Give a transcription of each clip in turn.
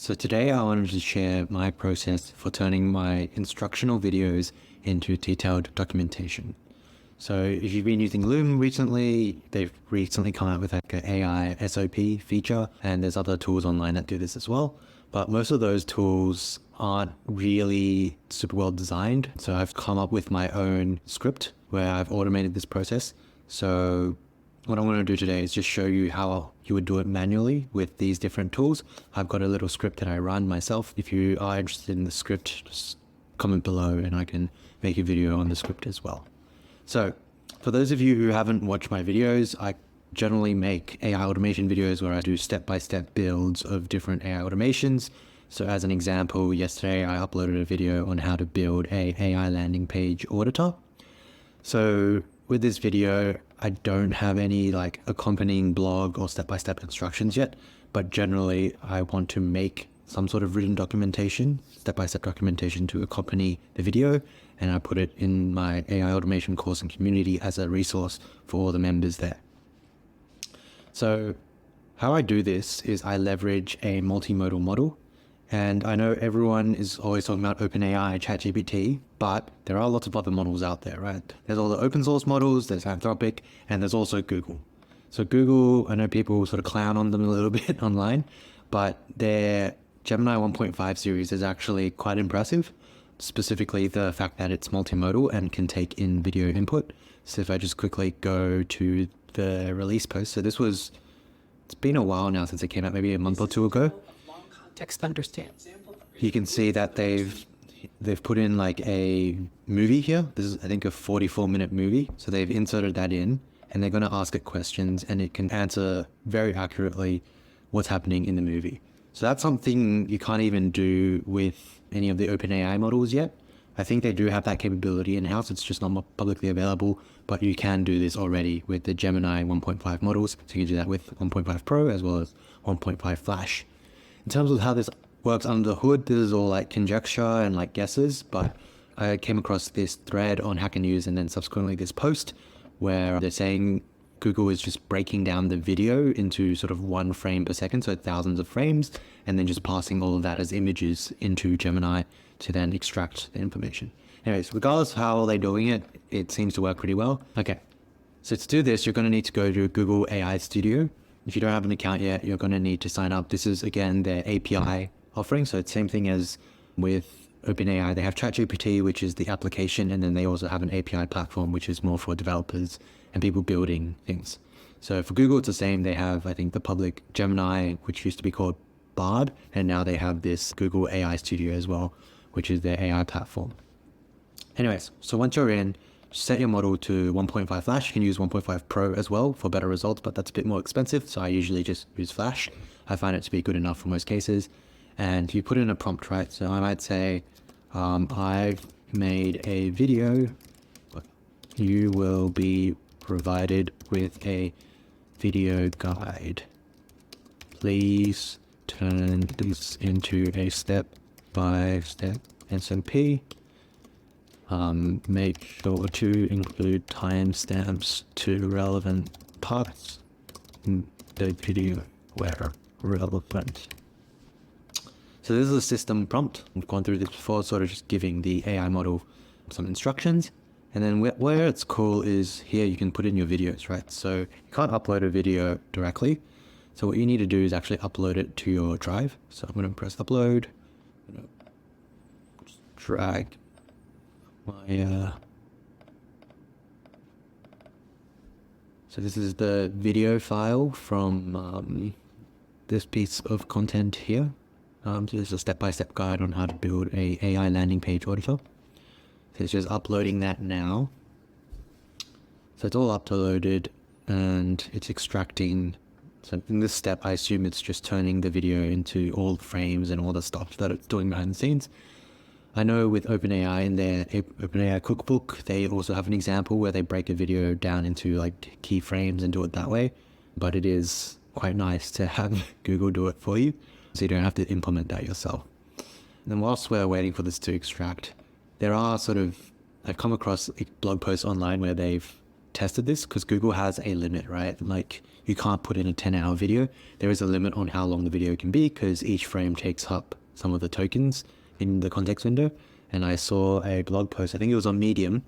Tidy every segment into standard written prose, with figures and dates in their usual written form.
So today I wanted to share my process for turning my instructional videos into detailed documentation. So if you've been using Loom recently, they've recently come out with like an AI SOP feature, and there's other tools online that do this as well. But most of those tools aren't really super well designed. So I've come up with my own script where I've automated this process. So what I want to do today is just show you how you would do it manually with these different tools. I've got a little script that I run myself. If you are interested in the script, just comment below and I can make a video on the script as well. So for those of you who haven't watched my videos, I generally make AI automation videos where I do step-by-step builds of different AI automations. So as an example, yesterday I uploaded a video on how to build a AI landing page auditor. So with this video, I don't have any like accompanying blog or step-by-step instructions yet, but generally I want to make some sort of written documentation, step-by-step documentation to accompany the video. And I put it in my AI automation course and community as a resource for all the members there. So how I do this is I leverage a multimodal model. And I know everyone is always talking about OpenAI, ChatGPT, but there are lots of other models out there, right? There's all the open source models, there's Anthropic, and there's also Google. So Google, I know people sort of clown on them a little bit online, but their Gemini 1.5 series is actually quite impressive, specifically the fact that it's multimodal and can take in video input. So if I just quickly go to the release post, so it's been a while now since it came out, maybe a month or two ago. Text understand. You can see that they've put in like a movie here. This is, I think, a 44-minute movie. So they've inserted that in and they're going to ask it questions and it can answer very accurately what's happening in the movie. So that's something you can't even do with any of the OpenAI models yet. I think they do have that capability in-house. It's just not publicly available, but you can do this already with the Gemini 1.5 models. So you can do that with 1.5 Pro as well as 1.5 Flash. In terms of how this works under the hood, this is all like conjecture and like guesses, but I came across this thread on Hacker News and then subsequently this post where they're saying Google is just breaking down the video into sort of 1 frame per second, so thousands of frames, and then just passing all of that as images into Gemini to then extract the information. Anyways, regardless of how they're doing it, it seems to work pretty well. Okay, so to do this, you're going to need to go to Google AI Studio. If you don't have an account yet, you're going to need to sign up. This is, again, their API offering. So it's the same thing as with OpenAI. They have ChatGPT, which is the application, and then they also have an API platform, which is more for developers and people building things. So for Google, it's the same. They have, I think, the public Gemini, which used to be called Bard, and now they have this Google AI Studio as well, which is their AI platform. Anyways, so once you're in, set your model to 1.5 Flash. You can use 1.5 Pro as well for better results, but that's a bit more expensive. So I usually just use Flash. I find it to be good enough for most cases. And you put in a prompt, right? So I might say, I've made a video. You will be provided with a video guide. Please turn this into a step-by-step SOP. Make sure to include timestamps to relevant parts in the video where relevant. So this is a system prompt. We've gone through this before, sort of just giving the AI model some instructions. And then where it's cool is here you can put in your videos, right? So you can't upload a video directly. So what you need to do is actually upload it to your drive. So I'm going to press upload. I'm going to just drag my so this is the video file from this piece of content here. So there's a step-by-step guide on how to build a AI landing page auditor. So it's just uploading that now. So it's all uploaded and it's extracting. So in this step, I assume it's just turning the video into all the frames and all the stuff that it's doing behind the scenes. I know with OpenAI in their OpenAI cookbook, they also have an example where they break a video down into like keyframes and do it that way. But it is quite nice to have Google do it for you, so you don't have to implement that yourself. And then whilst we're waiting for this to extract, there are I've come across blog posts online where they've tested this because Google has a limit, right? Like you can't put in a 10-hour video. There is a limit on how long the video can be because each frame takes up some of the tokens in the context window. And I saw a blog post, I think it was on Medium,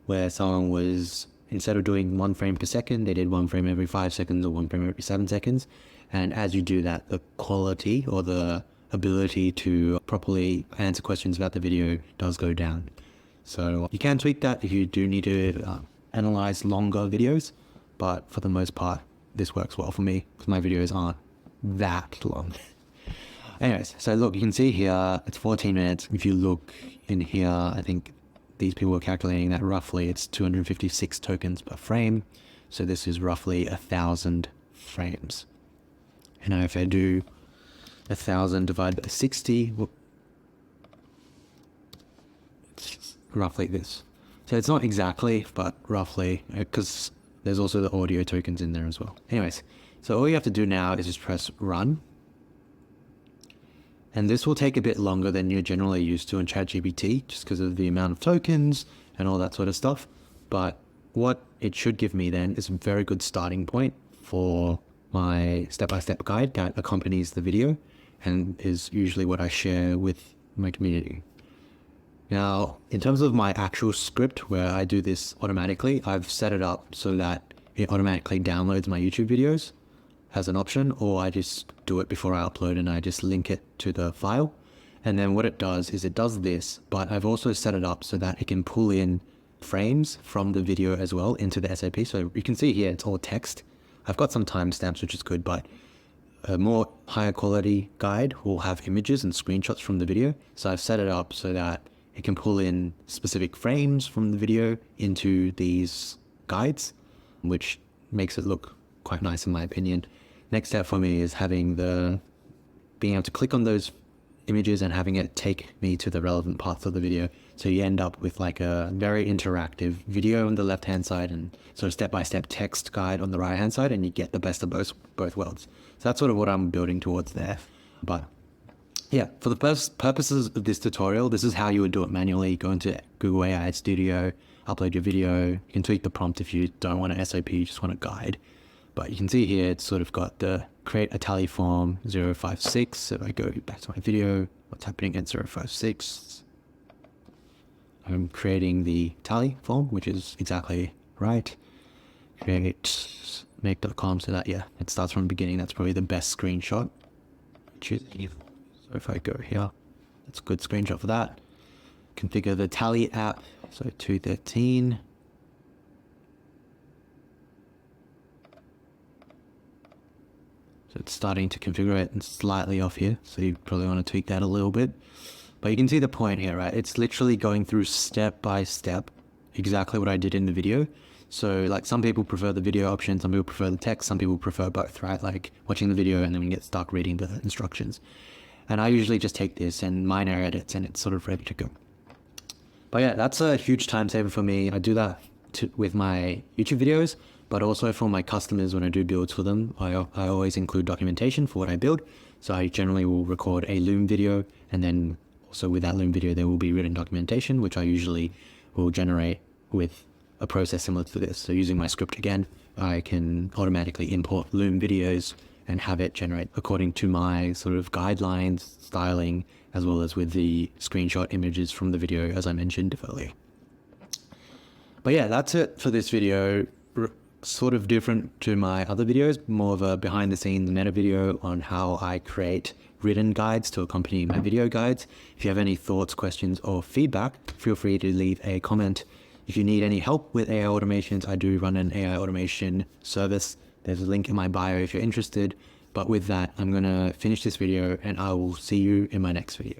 where someone was, instead of doing 1 frame per second, they did 1 frame every 5 seconds or 1 frame every 7 seconds. And as you do that, the quality or the ability to properly answer questions about the video does go down. So you can tweak that if you do need to analyze longer videos, but for the most part, this works well for me because my videos aren't that long. Anyways, so look, you can see here, it's 14 minutes. If you look in here, I think these people are calculating that roughly it's 256 tokens per frame. So this is roughly 1,000 frames. And now if I do 1,000 divided by 60, it's roughly this. So it's not exactly, but roughly, because there's also the audio tokens in there as well. Anyways, so all you have to do now is just press run. And this will take a bit longer than you're generally used to in ChatGPT, just because of the amount of tokens and all that sort of stuff. But what it should give me then is a very good starting point for my step-by-step guide that accompanies the video and is usually what I share with my community. Now, in terms of my actual script where I do this automatically, I've set it up so that it automatically downloads my YouTube videos as an option, or I just do it before I upload and I just link it to the file. And then what it does is it does this, but I've also set it up so that it can pull in frames from the video as well into the SOP. So you can see here, it's all text. I've got some timestamps, which is good, but a more higher quality guide will have images and screenshots from the video. So I've set it up so that it can pull in specific frames from the video into these guides, which makes it look quite nice in my opinion. Next step for me is being able to click on those images and having it take me to the relevant parts of the video. So you end up with like a very interactive video on the left-hand side and sort of step-by-step text guide on the right-hand side, and you get the best of both worlds. So that's sort of what I'm building towards there. But yeah, for the purposes of this tutorial, this is how you would do it manually. Go into Google AI Studio, upload your video. You can tweak the prompt if you don't want an SOP, you just want a guide. But you can see here, it's sort of got the create a tally form 056. So if I go back to my video, what's happening at 056? I'm creating the tally form, which is exactly right. Create make.com so that, yeah, it starts from the beginning. That's probably the best screenshot. So if I go here, that's a good screenshot for that. Configure the tally app. So 213. So it's starting to configure it and slightly off here. So you probably want to tweak that a little bit. But you can see the point here, right? It's literally going through step by step exactly what I did in the video. So like some people prefer the video option, some people prefer the text, some people prefer both, right? Like watching the video and then we get stuck reading the instructions. And I usually just take this and minor edits and it's sort of ready to go. But yeah, that's a huge time saver for me. I do that with my YouTube videos, but also for my customers when I do builds for them. I always include documentation for what I build. So I generally will record a Loom video, and then also with that Loom video, there will be written documentation, which I usually will generate with a process similar to this. So using my script again, I can automatically import Loom videos and have it generate according to my sort of guidelines, styling, as well as with the screenshot images from the video, as I mentioned earlier. But yeah, that's it for this video. Sort of different to my other videos, more of a behind the scenes meta video on how I create written guides to accompany my video guides. If you have any thoughts, questions, or feedback, feel free to leave a comment. If you need any help with AI automations, I do run an AI automation service. There's a link in my bio if you're interested. But with that, I'm going to finish this video and I will see you in my next video.